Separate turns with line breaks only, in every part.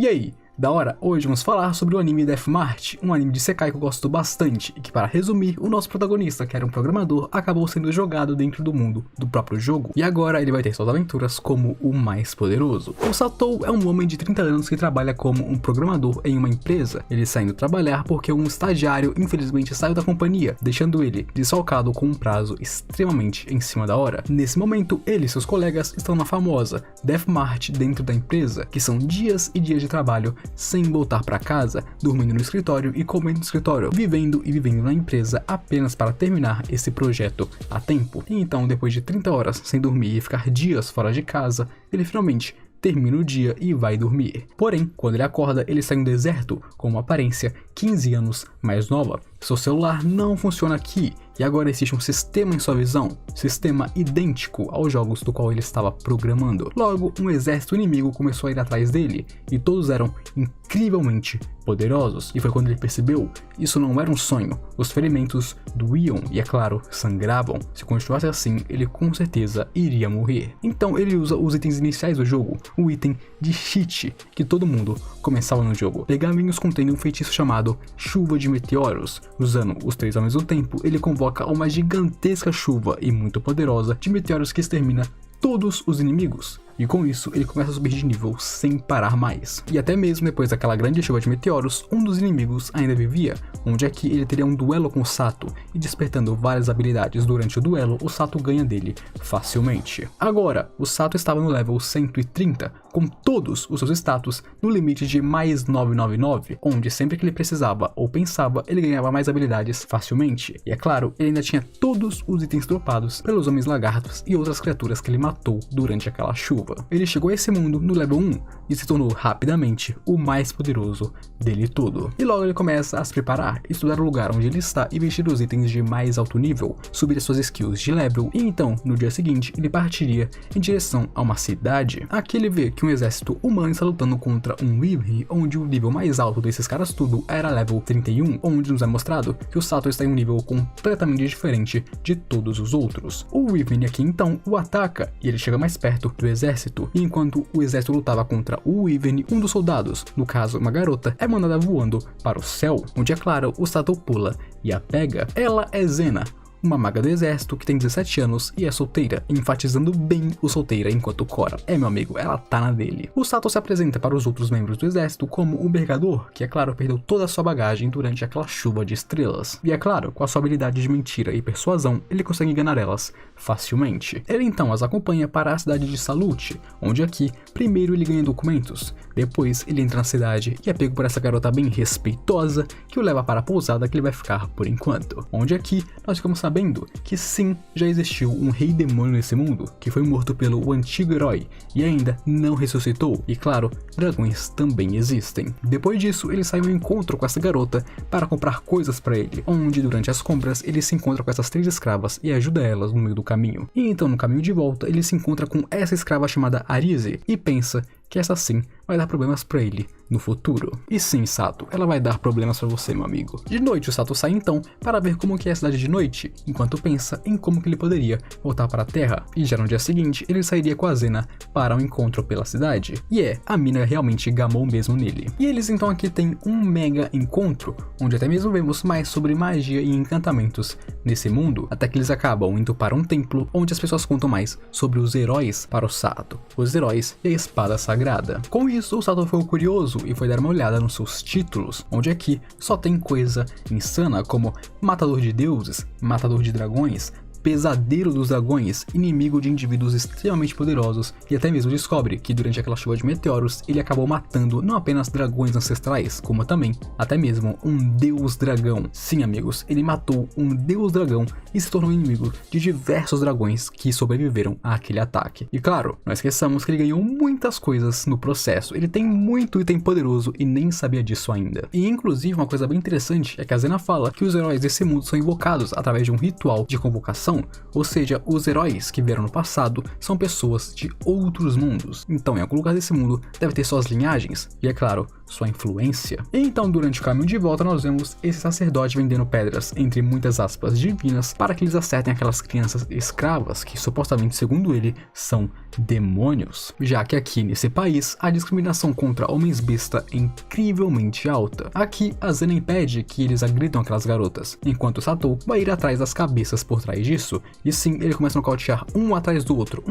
E aí? Da hora, hoje vamos falar sobre o anime Deathmarch, um anime de Sekai que eu gosto bastante, e que, para resumir, o nosso protagonista, que era um programador, acabou sendo jogado dentro do mundo do próprio jogo, e agora ele vai ter suas aventuras como o mais poderoso. O Satou é um homem de 30 anos que trabalha como um programador em uma empresa, ele saindo trabalhar porque um estagiário infelizmente saiu da companhia, deixando ele desfalcado com um prazo extremamente em cima da hora. Nesse momento, ele e seus colegas estão na famosa Deathmarch dentro da empresa, que são dias e dias de trabalho sem voltar para casa, dormindo no escritório e comendo no escritório, vivendo na empresa apenas para terminar esse projeto a tempo. E então, depois de 30 horas sem dormir e ficar dias fora de casa, ele finalmente termina o dia e vai dormir. Porém, quando ele acorda, ele está em um deserto com uma aparência 15 anos mais nova. Seu celular não funciona aqui e agora existe um sistema em sua visão, sistema idêntico aos jogos do qual ele estava programando. Logo, um exército inimigo começou a ir atrás dele e todos eram incrivelmente poderosos. E foi quando ele percebeu, isso não era um sonho, os ferimentos doíam e, é claro, sangravam. Se continuasse assim, ele com certeza iria morrer. Então ele usa os itens iniciais do jogo, o item de cheat que todo mundo começava no jogo. Pergaminhos contendo um feitiço chamado Chuva de Meteoros. Usando os 3 ao mesmo tempo, ele convoca uma gigantesca chuva e muito poderosa de meteoros que extermina todos os inimigos. E com isso, ele começa a subir de nível sem parar mais. E até mesmo depois daquela grande chuva de meteoros, um dos inimigos ainda vivia, onde aqui ele teria um duelo com o Sato, e despertando várias habilidades durante o duelo, o Sato ganha dele facilmente. Agora, o Sato estava no level 130, com todos os seus status no limite de mais 999, onde sempre que ele precisava ou pensava, ele ganhava mais habilidades facilmente. E é claro, ele ainda tinha todos os itens dropados pelos homens lagartos e outras criaturas que ele matou durante aquela chuva. Ele chegou a esse mundo no level 1 e se tornou rapidamente o mais poderoso dele todo. E logo ele começa a se preparar, estudar o lugar onde ele está e vestir os itens de mais alto nível, subir as suas skills de level e então, no dia seguinte, ele partiria em direção a uma cidade. Aqui ele vê que um exército humano está lutando contra um Wyvern, onde o nível mais alto desses caras tudo era level 31, onde nos é mostrado que o Sato está em um nível completamente diferente de todos os outros. O Wyvern aqui então o ataca e ele chega mais perto do exército, e enquanto o exército lutava contra o Wyvern, um dos soldados, no caso uma garota, é mandada voando para o céu, onde é claro, o Sato pula e a pega. Ela é Zena, uma maga do exército que tem 17 anos e é solteira, enfatizando bem o solteira enquanto Cora. É, meu amigo, ela tá na dele. O Sato se apresenta para os outros membros do exército como um mercador, que é claro, perdeu toda a sua bagagem durante aquela chuva de estrelas. E é claro, com a sua habilidade de mentira e persuasão, ele consegue enganar elas facilmente. Ele então as acompanha para a cidade de Salute, onde aqui, primeiro ele ganha documentos, depois ele entra na cidade e é pego por essa garota bem respeitosa, que o leva para a pousada que ele vai ficar por enquanto. Onde aqui, nós ficamos sabendo que sim, já existiu um rei demônio nesse mundo, que foi morto pelo antigo herói e ainda não ressuscitou, e claro, dragões também existem. Depois disso, ele sai ao encontro com essa garota para comprar coisas para ele, onde durante as compras ele se encontra com essas 3 escravas e ajuda elas no meio do caminho. E então no caminho de volta ele se encontra com essa escrava chamada Arise e pensa que essa sim vai dar problemas pra ele no futuro. E sim, Sato, ela vai dar problemas pra você, meu amigo. De noite, o Sato sai então para ver como que é a cidade de noite, enquanto pensa em como que ele poderia voltar para a Terra. E já no dia seguinte, ele sairia com a Zena para um encontro pela cidade. E a mina realmente gamou mesmo nele. E eles então aqui têm um mega encontro, onde até mesmo vemos mais sobre magia e encantamentos nesse mundo, até que eles acabam indo para um templo, onde as pessoas contam mais sobre os heróis para o Sato, os heróis e a espada sagrada. Com isso, o Sato ficou curioso e foi dar uma olhada nos seus títulos, onde aqui só tem coisa insana como Matador de Deuses, Matador de Dragões, Pesadelo dos Dragões, inimigo de indivíduos extremamente poderosos, e até mesmo descobre que durante aquela chuva de meteoros ele acabou matando não apenas dragões ancestrais, como também até mesmo um deus dragão. Sim, amigos, ele matou um deus dragão e se tornou inimigo de diversos dragões que sobreviveram àquele ataque. E claro, não esqueçamos que ele ganhou muitas coisas no processo, ele tem muito item poderoso e nem sabia disso ainda. E inclusive uma coisa bem interessante é que a Zena fala que os heróis desse mundo são invocados através de um ritual de convocação, ou seja, os heróis que vieram no passado são pessoas de outros mundos. Então em algum lugar desse mundo deve ter suas linhagens, e é claro, sua influência. E então, durante o caminho de volta, nós vemos esse sacerdote vendendo pedras, entre muitas aspas, divinas, para que eles acertem aquelas crianças escravas, que supostamente, segundo ele, são demônios. Já que aqui nesse país, a discriminação contra homens besta é incrivelmente alta. Aqui, a Zena impede que eles agridam aquelas garotas, enquanto Satou vai ir atrás das cabeças por trás disso, e sim, ele começa a nocautear um atrás do outro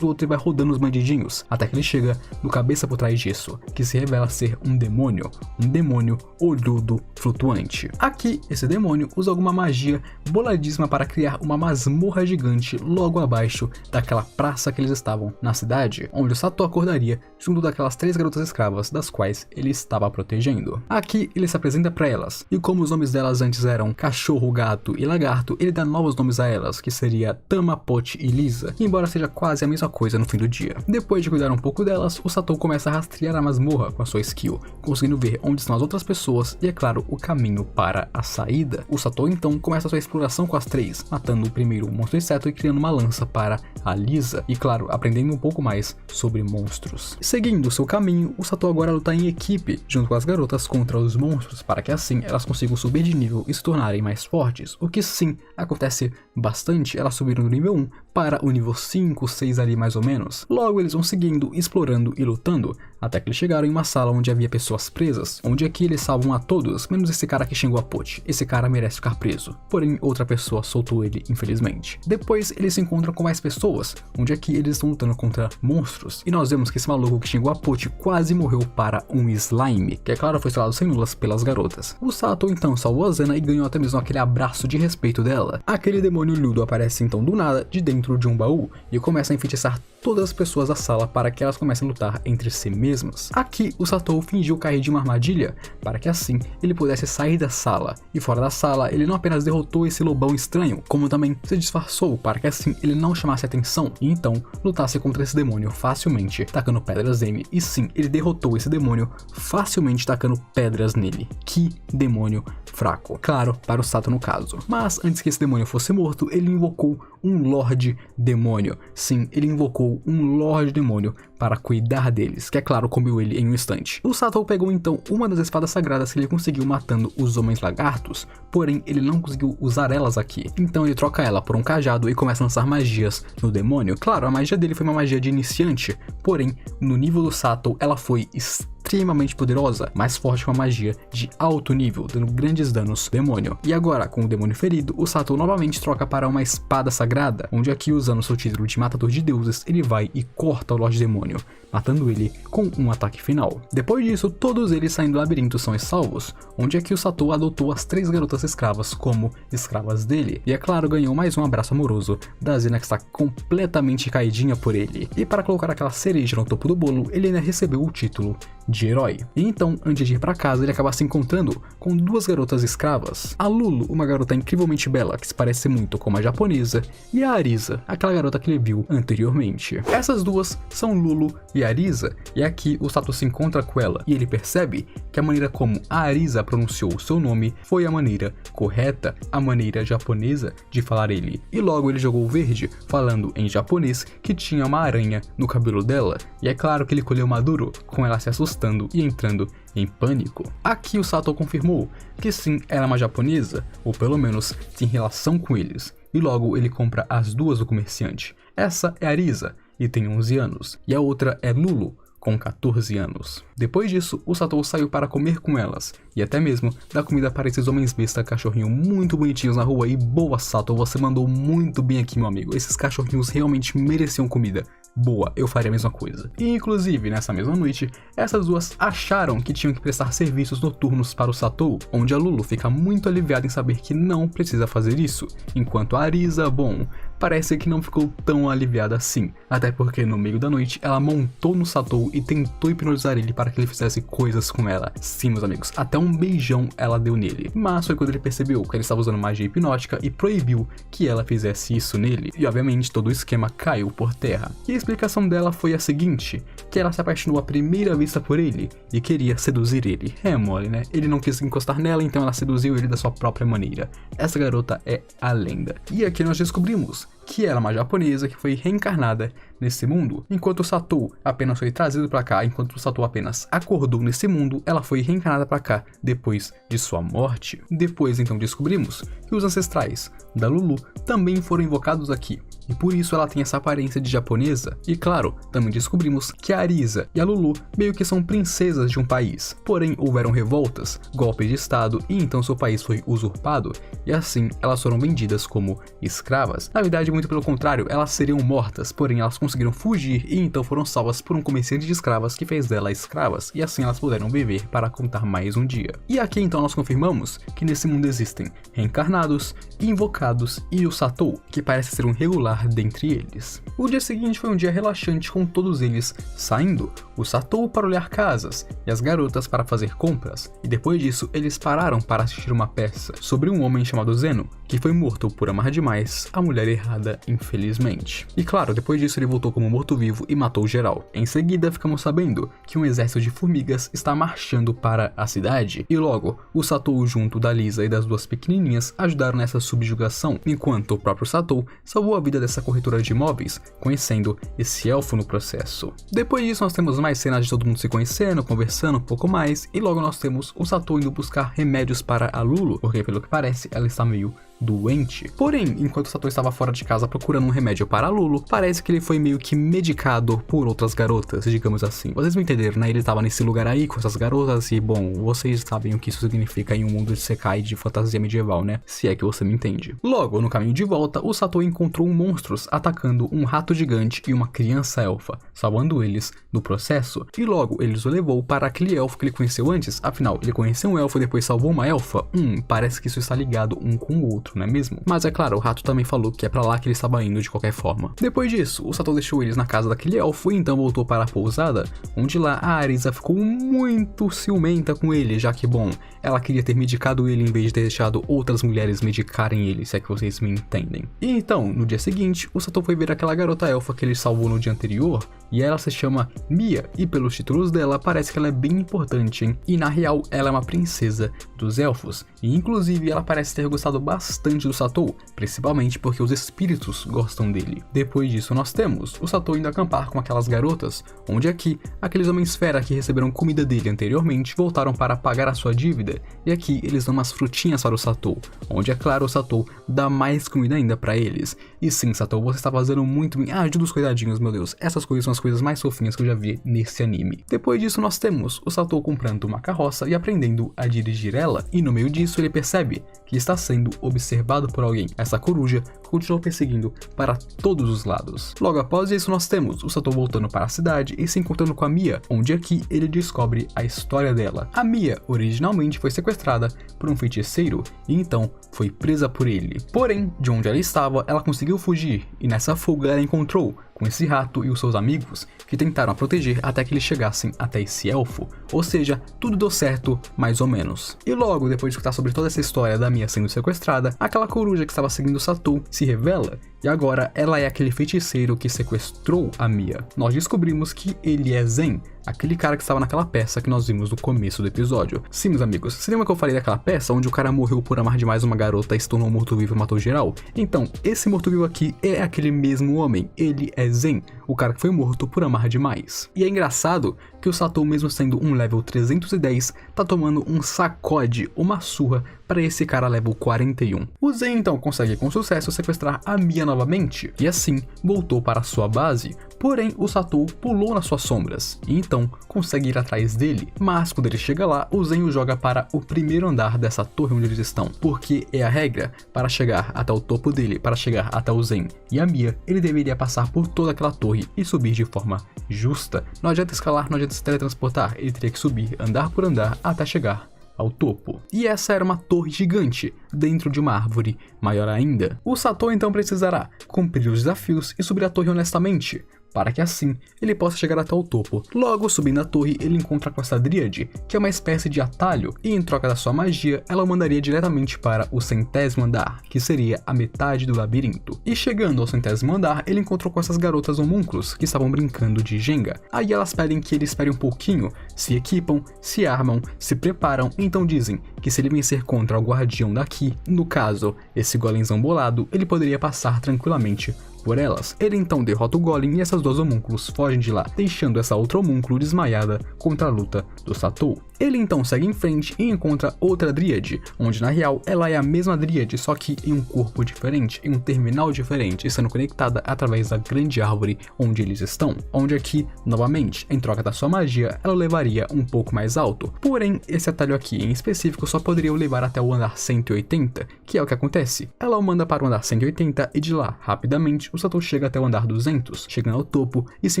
e vai rodando os bandidinhos, até que ele chega no cabeça por trás disso, que se revela ser um demônio olhudo flutuante. Aqui, esse demônio usa alguma magia boladíssima para criar uma masmorra gigante logo abaixo daquela praça que eles estavam na cidade, onde o Satou acordaria junto daquelas 3 garotas escravas das quais ele estava protegendo. Aqui, ele se apresenta para elas, e como os nomes delas antes eram Cachorro, Gato e Lagarto, ele dá novos nomes a elas, que seria Tama, Pot e Lisa, embora seja quase a mesma coisa no fim do dia. Depois de cuidar um pouco delas, o Satou começa a rastrear a masmorra com a sua skill, conseguindo ver onde estão as outras pessoas e, é claro, o caminho para a saída. O Satou então começa a sua exploração com as 3, matando o primeiro monstro inseto e criando uma lança para a Lisa, e claro, aprendendo um pouco mais sobre monstros. Seguindo seu caminho, o Satou agora luta em equipe, junto com as garotas contra os monstros, para que assim elas consigam subir de nível e se tornarem mais fortes, o que sim, acontece bastante, elas subiram do nível 1 para o nível 5, 6 ali mais ou menos. Logo eles vão seguindo, explorando e lutando, até que eles chegaram em uma sala onde havia pessoas presas, onde aqui eles salvam a todos, menos esse cara que xingou a Pot. Esse cara merece ficar preso, porém outra pessoa soltou ele, infelizmente. Depois eles se encontram com mais pessoas, onde aqui eles estão lutando contra monstros, e nós vemos que esse maluco que xingou a Pot quase morreu para um slime, que é claro foi estrelado sem nulas pelas garotas. O Satou então salvou a Zena e ganhou até mesmo aquele abraço de respeito dela. Aquele demônio Ludo aparece então do nada, de dentro de um baú, e começa a enfeitiçar todas as pessoas da sala para que elas comecem a lutar entre si mesmas. Aqui, o Satou fingiu cair de uma armadilha, para que assim ele pudesse sair da sala, e fora da sala ele não apenas derrotou esse lobão estranho, como também se disfarçou para que assim ele não chamasse atenção, e então lutasse contra esse demônio facilmente, tacando pedras nele, e sim, ele derrotou esse demônio facilmente tacando pedras nele. Que demônio fraco. Claro, para o Satou no caso. Mas antes que esse demônio fosse morto, ele invocou um Lorde Demônio. Sim, ele invocou um Lorde Demônio para cuidar deles, que é claro, comeu ele em um instante. O Satou pegou então uma das espadas sagradas que ele conseguiu matando os homens lagartos, porém ele não conseguiu usar elas aqui. Então ele troca ela por um cajado e começa a lançar magias no demônio. Claro, a magia dele foi uma magia de iniciante, porém no nível do Satou ela foi extremamente poderosa, mais forte que uma magia de alto nível, dando grandes danos ao demônio. E agora, com o demônio ferido, o Satou novamente troca para uma espada sagrada, onde aqui, usando seu título de matador de deuses, ele vai e corta o Lorde Demônio, matando ele com um ataque final. Depois disso, todos eles saindo do labirinto são salvos, onde aqui o Satou adotou as 3 garotas escravas como escravas dele, e é claro, ganhou mais um abraço amoroso da Zena, que está completamente caidinha por ele. E para colocar aquela cereja no topo do bolo, ele ainda recebeu o título de herói. E então, antes de ir para casa, ele acaba se encontrando com 2 garotas escravas. A Lulu, uma garota incrivelmente bela, que se parece muito com uma japonesa, e a Arisa, aquela garota que ele viu anteriormente. Essas duas são Lulu e Arisa, e aqui o Satou se encontra com ela, e ele percebe que a maneira como a Arisa pronunciou o seu nome foi a maneira correta, a maneira japonesa de falar ele. E logo ele jogou o verde, falando em japonês que tinha uma aranha no cabelo dela, e é claro que ele colheu maduro, com ela se assustando e entrando em pânico. Aqui o Satou confirmou que sim, ela é uma japonesa, ou pelo menos tem relação com eles, e logo ele compra as duas do comerciante. Essa é Arisa, e tem 11 anos, e a outra é Lulu, com 14 anos. Depois disso, o Satou saiu para comer com elas, e até mesmo dar comida para esses homens besta cachorrinho muito bonitinhos na rua. E boa, Satou, você mandou muito bem aqui, meu amigo, esses cachorrinhos realmente mereciam comida. Boa, eu faria a mesma coisa. E inclusive, nessa mesma noite, essas duas acharam que tinham que prestar serviços noturnos para o Satou, onde a Lulu fica muito aliviada em saber que não precisa fazer isso, enquanto a Arisa, bom, parece que não ficou tão aliviada assim, até porque no meio da noite ela montou no Satou e tentou hipnotizar ele para que ele fizesse coisas com ela. Sim, meus amigos, até um beijão ela deu nele, mas foi quando ele percebeu que ele estava usando magia hipnótica e proibiu que ela fizesse isso nele, e obviamente todo o esquema caiu por terra. E a explicação dela foi a seguinte, que ela se apaixonou à primeira vista por ele e queria seduzir ele. É mole, né? Ele não quis encostar nela, então ela seduziu ele da sua própria maneira. Essa garota é a lenda. E aqui nós descobrimos que ela é uma japonesa que foi reencarnada nesse mundo. Enquanto o Satou apenas foi trazido pra cá, enquanto o Satou apenas acordou nesse mundo, ela foi reencarnada pra cá depois de sua morte. Depois então descobrimos que os ancestrais da Lulu também foram invocados aqui, e por isso ela tem essa aparência de japonesa. E claro, também descobrimos que a Arisa e a Lulu meio que são princesas de um país, porém houveram revoltas, golpes de estado e então seu país foi usurpado, e assim elas foram vendidas como escravas. Na verdade, muito pelo contrário, elas seriam mortas, porém elas conseguiram fugir e então foram salvas por um comerciante de escravas que fez delas escravas, e assim elas puderam viver para contar mais um dia. E aqui então nós confirmamos que nesse mundo existem reencarnados, invocados e o Satou, que parece ser um regular dentre eles. O dia seguinte foi um dia relaxante, com todos eles saindo, o Satou para olhar casas e as garotas para fazer compras, e depois disso eles pararam para assistir uma peça sobre um homem chamado Zeno, que foi morto por amar demais a mulher errada, infelizmente. E claro, depois disso ele voltou como morto-vivo e matou geral. Em seguida ficamos sabendo que um exército de formigas está marchando para a cidade, e logo o Satou junto da Lisa e das duas pequenininhas ajudaram nessa subjugação, enquanto o próprio Satou salvou a vida dessa corretora de imóveis, conhecendo esse elfo no processo. Depois disso nós temos mais cenas de todo mundo se conhecendo, conversando um pouco mais, e logo nós temos o Satou indo buscar remédios para a Lulu, porque pelo que parece ela está meio doente. Porém, enquanto o Satou estava fora de casa procurando um remédio para a Lulu, parece que ele foi meio que medicado por outras garotas, digamos assim. Vocês me entenderam, né? Ele estava nesse lugar aí com essas garotas e, bom, vocês sabem o que isso significa em um mundo de Sekai de fantasia medieval, né? Se é que você me entende. Logo, no caminho de volta, o Satou encontrou monstros atacando um rato gigante e uma criança elfa, salvando eles no processo, e logo eles o levou para aquele elfo que ele conheceu antes. Afinal, ele conheceu um elfo e depois salvou uma elfa? Parece que isso está ligado um com o outro, não é mesmo? Mas é claro, o rato também falou que é pra lá que ele estava indo de qualquer forma. Depois disso, o Satou deixou eles na casa daquele elfo e então voltou para a pousada, onde lá a Arisa ficou muito ciumenta com ele, já que, bom, ela queria ter medicado ele em vez de ter deixado outras mulheres medicarem ele, se é que vocês me entendem. E então, no dia seguinte, o Satou foi ver aquela garota elfa que ele salvou no dia anterior, e ela se chama Mia, e pelos títulos dela parece que ela é bem importante, hein? E na real, ela é uma princesa dos elfos, e inclusive ela parece ter gostado bastante do Satou, principalmente porque os espíritos gostam dele. Depois disso nós temos o Satou indo acampar com aquelas garotas, onde aqui, aqueles homens fera que receberam comida dele anteriormente voltaram para pagar a sua dívida, e aqui eles dão umas frutinhas para o Satou, onde é claro o Satou dá mais comida ainda para eles. E sim, Satou, você está fazendo muito bem, ajuda os coitadinhos, meu Deus, essas coisas são as coisas mais fofinhas que eu já vi nesse anime. Depois disso nós temos o Satou comprando uma carroça e aprendendo a dirigir ela, e no meio disso ele percebe que está sendo observado por alguém. Essa coruja continuou perseguindo para todos os lados. Logo após isso nós temos o Satou voltando para a cidade e se encontrando com a Mia, onde aqui ele descobre a história dela. A Mia originalmente foi sequestrada por um feiticeiro e então foi presa por ele. Porém, de onde ela estava, ela conseguiu fugir e nessa fuga ela encontrou com esse rato e os seus amigos, que tentaram a proteger até que eles chegassem até esse elfo, ou seja, tudo deu certo, mais ou menos. E logo, depois de escutar sobre toda essa história da Mia sendo sequestrada, aquela coruja que estava seguindo o Satou se revela, e agora ela é aquele feiticeiro que sequestrou a Mia. Nós descobrimos que ele é Zen, aquele cara que estava naquela peça que nós vimos no começo do episódio. Sim, meus amigos, se lembra que eu falei daquela peça onde o cara morreu por amar demais uma garota e se tornou morto-vivo e matou geral? Então, esse morto-vivo aqui é aquele mesmo homem, ele é Zen, o cara que foi morto por amar demais. E é engraçado que o Satou, mesmo sendo um level 310, tá tomando um sacode, uma surra, para esse cara level 41. O Zen então consegue com sucesso sequestrar a Mia novamente, e assim voltou para sua base, porém o Satou pulou nas suas sombras, e então consegue ir atrás dele, mas quando ele chega lá, o Zen o joga para o primeiro andar dessa torre onde eles estão, porque é a regra, para chegar até o topo dele, para chegar até o Zen e a Mia, ele deveria passar por toda aquela torre e subir de forma justa. Não adianta escalar, não adianta se teletransportar, ele teria que subir andar por andar até chegar ao topo. E essa era uma torre gigante, dentro de uma árvore maior ainda. O Satou então precisará cumprir os desafios e subir a torre honestamente, para que assim ele possa chegar até o topo. Logo, subindo a torre, ele encontra com essa dríade, que é uma espécie de atalho, e em troca da sua magia, ela o mandaria diretamente para o 100º andar, que seria a metade do labirinto. E chegando ao 100º andar, ele encontrou com essas garotas homúnculos, que estavam brincando de Jenga. Aí elas pedem que ele espere um pouquinho, se equipam, se armam, se preparam, e então dizem que se ele vencer contra o guardião daqui, no caso, esse golemzão bolado, ele poderia passar tranquilamente por elas. Ele então derrota o golem e essas duas homúnculos fogem de lá, deixando essa outra homúnculo desmaiada contra a luta do Satou. Ele então segue em frente e encontra outra dríade, onde na real ela é a mesma dríade, só que em um corpo diferente, em um terminal diferente, sendo conectada através da grande árvore onde eles estão. Onde aqui, novamente, em troca da sua magia, ela o levaria um pouco mais alto. Porém, esse atalho aqui em específico só poderia o levar até o andar 180, que é o que acontece. Ela o manda para o andar 180 e de lá, rapidamente, o Satou chega até o andar 200, chegando ao topo e se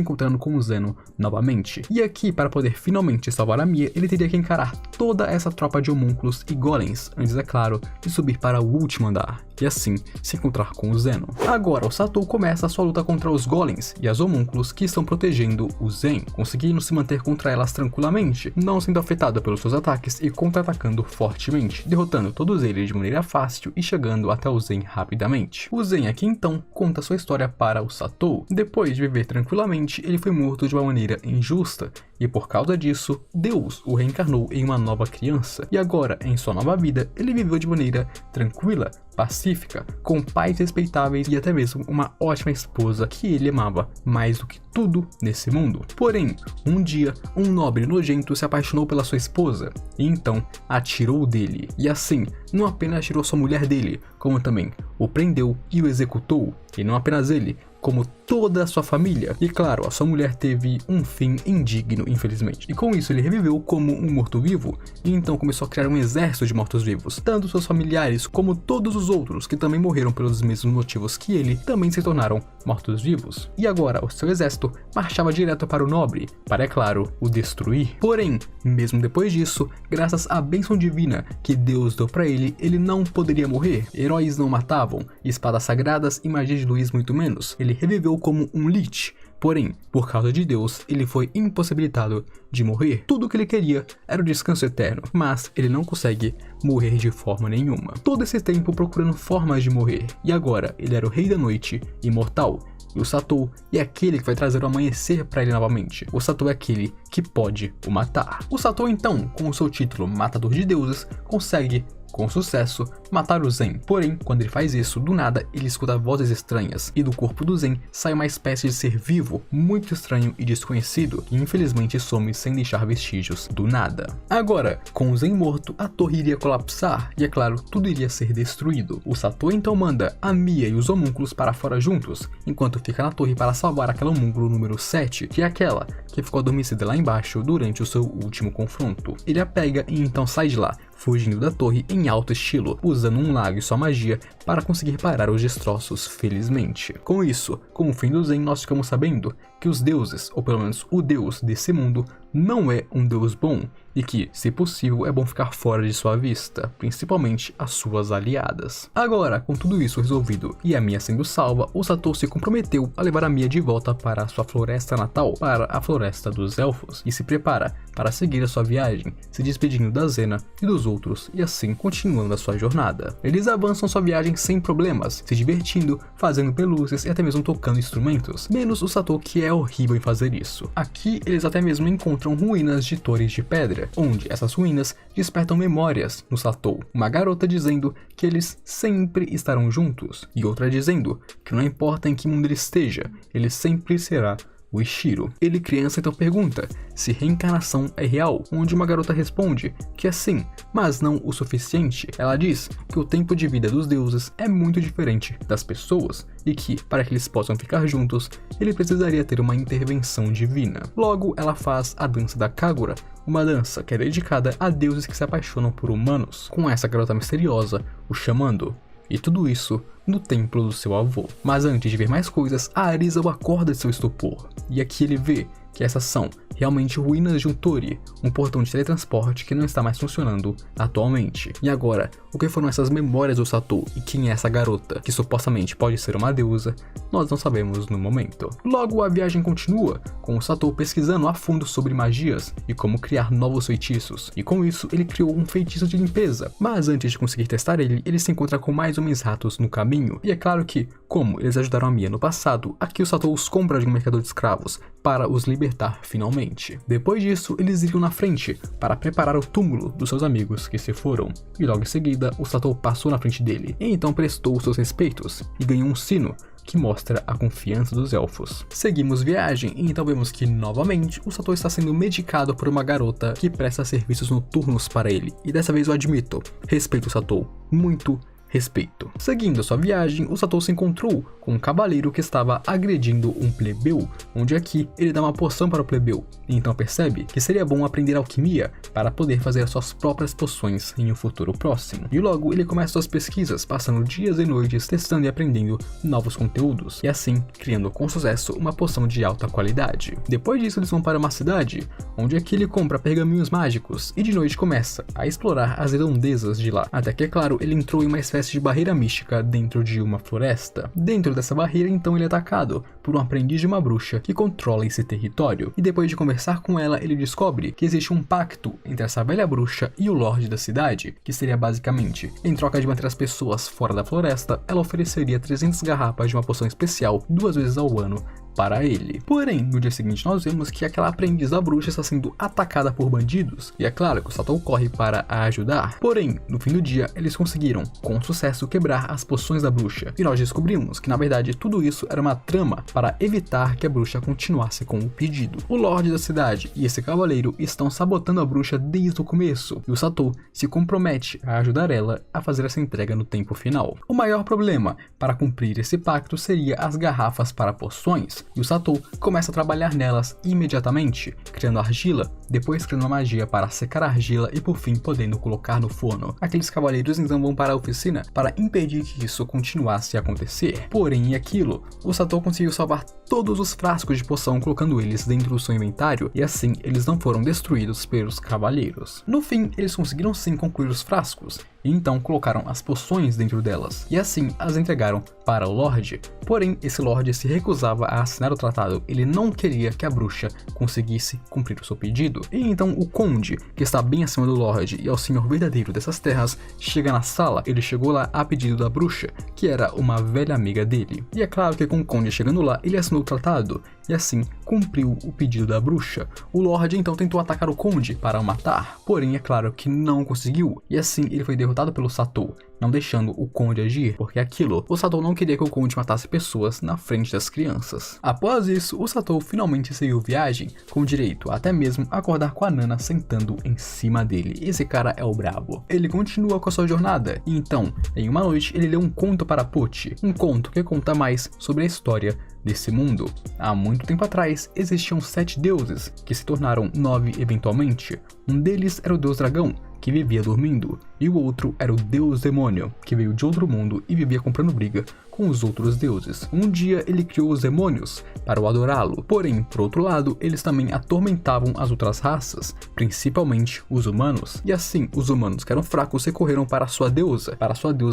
encontrando com o Zeno novamente. E aqui, para poder finalmente salvar a Mia, ele teria que encarar toda essa tropa de homúnculos e golems, antes, é claro, de subir para o último andar, e assim se encontrar com o Zeno. Agora, o Satou começa a sua luta contra os golems e as homúnculos que estão protegendo o Zen, conseguindo se manter contra elas tranquilamente, não sendo afetado pelos seus ataques e contra-atacando fortemente, derrotando todos eles de maneira fácil e chegando até o Zen rapidamente. O Zen aqui então conta sua história para o Satou. Depois de viver tranquilamente, ele foi morto de uma maneira injusta, e por causa disso, Deus o reencarnou em uma nova criança, e agora, em sua nova vida, ele viveu de maneira tranquila, pacífica, com pais respeitáveis e até mesmo uma ótima esposa que ele amava mais do que tudo nesse mundo. Porém, um dia, um nobre nojento se apaixonou pela sua esposa e então a tirou dele. E assim, não apenas tirou sua mulher dele, como também o prendeu e o executou. E não apenas ele, como toda a sua família. E claro, a sua mulher teve um fim indigno, infelizmente. E com isso ele reviveu como um morto-vivo, e então começou a criar um exército de mortos-vivos. Tanto seus familiares como todos os outros que também morreram pelos mesmos motivos que ele, também se tornaram mortos-vivos. E agora o seu exército marchava direto para o nobre, para, é claro, o destruir. Porém, mesmo depois disso, graças à bênção divina que Deus deu para ele, ele não poderia morrer. Heróis não matavam, espadas sagradas e magia de luz muito menos. Ele reviveu como um Lich, porém, por causa de Deus, ele foi impossibilitado de morrer. Tudo o que ele queria era o descanso eterno, mas ele não consegue morrer de forma nenhuma. Todo esse tempo procurando formas de morrer, e agora ele era o Rei da Noite, imortal. E o Satou é aquele que vai trazer o amanhecer para ele novamente. O Satou é aquele que pode o matar. O Satou então, com o seu título Matador de Deuses, consegue, com sucesso, matar o Zen. Porém, quando ele faz isso, do nada ele escuta vozes estranhas, e do corpo do Zen sai uma espécie de ser vivo, muito estranho e desconhecido, que infelizmente some sem deixar vestígios do nada. Agora, com o Zen morto, a torre iria colapsar, e é claro, tudo iria ser destruído. O Satou então manda a Mia e os homúnculos para fora juntos, enquanto fica na torre para salvar aquela homúnculo número 7, que é aquela que ficou adormecida lá embaixo durante o seu último confronto. Ele a pega e então sai de lá, fugindo da torre em alto estilo, usando um lago e sua magia para conseguir parar os destroços, felizmente. Com isso, com o fim do Zen, nós ficamos sabendo que os deuses, ou pelo menos o deus desse mundo, não é um deus bom, e que, se possível, é bom ficar fora de sua vista, principalmente as suas aliadas. Agora, com tudo isso resolvido e a Mia sendo salva, o Satou se comprometeu a levar a Mia de volta para a sua floresta natal, para a floresta dos elfos, e se prepara para seguir a sua viagem, se despedindo da Zena e dos outros, e assim continuando a sua jornada. Eles avançam sua viagem sem problemas, se divertindo, fazendo pelúcias e até mesmo tocando instrumentos, menos o Satou, que é horrível em fazer isso. Aqui eles até mesmo encontram ruínas de torres de pedra, onde essas ruínas despertam memórias no Satou. Uma garota dizendo que eles sempre estarão juntos, e outra dizendo que não importa em que mundo ele esteja, ele sempre será o Ishiro. Ele, criança, então pergunta se reencarnação é real, onde uma garota responde que é sim, mas não o suficiente. Ela diz que o tempo de vida dos deuses é muito diferente das pessoas e que, para que eles possam ficar juntos, ele precisaria ter uma intervenção divina. Logo, ela faz a dança da Kagura, uma dança que é dedicada a deuses que se apaixonam por humanos, com essa garota misteriosa o chamando. E tudo isso no templo do seu avô. Mas antes de ver mais coisas, a Arisa o acorda de seu estupor. E aqui ele vê que essa ação realmente ruínas de um Tori, um portão de teletransporte que não está mais funcionando atualmente. E agora, o que foram essas memórias do Satou e quem é essa garota, que supostamente pode ser uma deusa, nós não sabemos no momento. Logo, a viagem continua, com o Satou pesquisando a fundo sobre magias e como criar novos feitiços, e com isso ele criou um feitiço de limpeza, mas antes de conseguir testar ele se encontra com mais homens ratos no caminho, e é claro que, como eles ajudaram a Mia no passado, aqui o Satou os compra de um mercador de escravos, para os libertar finalmente. Depois disso, eles iriam na frente, para preparar o túmulo dos seus amigos que se foram, e logo em seguida, o Satou passou na frente dele, e então prestou os seus respeitos, e ganhou um sino, que mostra a confiança dos elfos. Seguimos viagem e então vemos que, novamente, o Satou está sendo medicado por uma garota que presta serviços noturnos para ele. E dessa vez eu admito, respeito o Satou, muito respeito. Seguindo sua viagem, o Satou se encontrou com um cavaleiro que estava agredindo um plebeu, onde aqui ele dá uma poção para o plebeu, e então percebe que seria bom aprender alquimia para poder fazer suas próprias poções em um futuro próximo. E logo ele começa suas pesquisas, passando dias e noites testando e aprendendo novos conteúdos, e assim criando com sucesso uma poção de alta qualidade. Depois disso eles vão para uma cidade, onde aqui ele compra pergaminhos mágicos, e de noite começa a explorar as redondezas de lá, até que é claro, ele entrou em uma espécie de barreira mística dentro de uma floresta. Dentro dessa barreira, então, ele é atacado por um aprendiz de uma bruxa que controla esse território. E depois de conversar com ela, ele descobre que existe um pacto entre essa velha bruxa e o Lorde da cidade, que seria basicamente, em troca de manter as pessoas fora da floresta, ela ofereceria 300 garrafas de uma poção especial 2 vezes ao ano para ele. Porém, no dia seguinte nós vemos que aquela aprendiz da bruxa está sendo atacada por bandidos, e é claro que o Satou corre para a ajudar. Porém, no fim do dia, eles conseguiram, com sucesso, quebrar as poções da bruxa, e nós descobrimos que na verdade tudo isso era uma trama para evitar que a bruxa continuasse com o pedido. O Lorde da cidade e esse cavaleiro estão sabotando a bruxa desde o começo, e o Satou se compromete a ajudar ela a fazer essa entrega no tempo final. O maior problema para cumprir esse pacto seria as garrafas para poções, e o Satou começa a trabalhar nelas imediatamente, criando argila, depois criando uma magia para secar a argila e por fim podendo colocar no forno. Aqueles cavaleiros então vão para a oficina para impedir que isso continuasse a acontecer. Porém, aquilo, o Satou conseguiu salvar todos os frascos de poção colocando eles dentro do seu inventário, e assim eles não foram destruídos pelos cavaleiros. No fim, eles conseguiram sim concluir os frascos, e então colocaram as poções dentro delas, e assim as entregaram para o Lorde. Porém, esse Lorde se recusava a assinar o tratado, ele não queria que a bruxa conseguisse cumprir o seu pedido. E então o Conde, que está bem acima do Lorde e é o senhor verdadeiro dessas terras, chega na sala. Ele chegou lá a pedido da bruxa, que era uma velha amiga dele. E é claro que com o Conde chegando lá, ele assinou o tratado, e assim cumpriu o pedido da bruxa. O Lorde então tentou atacar o Conde para o matar, porém é claro que não conseguiu, e assim ele foi derrotado pelo Satou, não deixando o Conde agir, porque aquilo, o Satou não queria que o Conde matasse pessoas na frente das crianças. Após isso, o Satou finalmente seguiu viagem, com direito a até mesmo acordar com a Nana sentando em cima dele. Esse cara é o brabo. Ele continua com a sua jornada, e então, em uma noite, ele lê um conto para Pochi, um conto que conta mais sobre a história desse mundo. Há muito tempo atrás, existiam 7 deuses, que se tornaram 9 eventualmente. Um deles era o deus dragão, que vivia dormindo, e o outro era o deus demônio, que veio de outro mundo e vivia comprando briga com os outros deuses. Um dia ele criou os demônios para o adorá-lo, porém, por outro lado, eles também atormentavam as outras raças, principalmente os humanos, e assim, os humanos que eram fracos recorreram para a sua deusa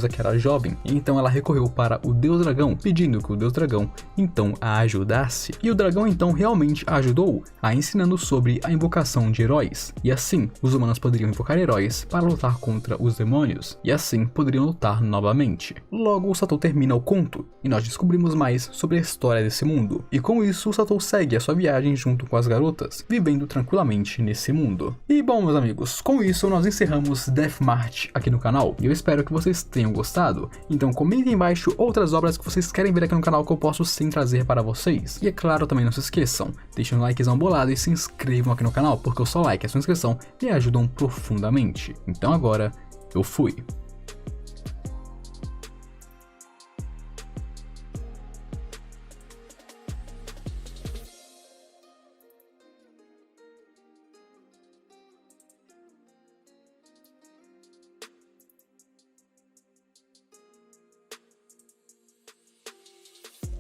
que era jovem, e então ela recorreu para o deus dragão, pedindo que o deus dragão então a ajudasse, e o dragão então realmente a ajudou, a ensinando sobre a invocação de heróis, e assim, os humanos poderiam invocar heróis para lutar contra os demônios, e assim poderiam lutar novamente. Logo, o Satou termina o conto, e nós descobrimos mais sobre a história desse mundo, e com isso o Satou segue a sua viagem junto com as garotas, vivendo tranquilamente nesse mundo. E bom, meus amigos, com isso nós encerramos Death March aqui no canal, e eu espero que vocês tenham gostado. Então comentem embaixo outras obras que vocês querem ver aqui no canal que eu posso sim trazer para vocês, e é claro, também não se esqueçam, deixem um likezão bolado e se inscrevam aqui no canal, porque o seu like e a sua inscrição me ajudam profundamente. Então agora, eu fui.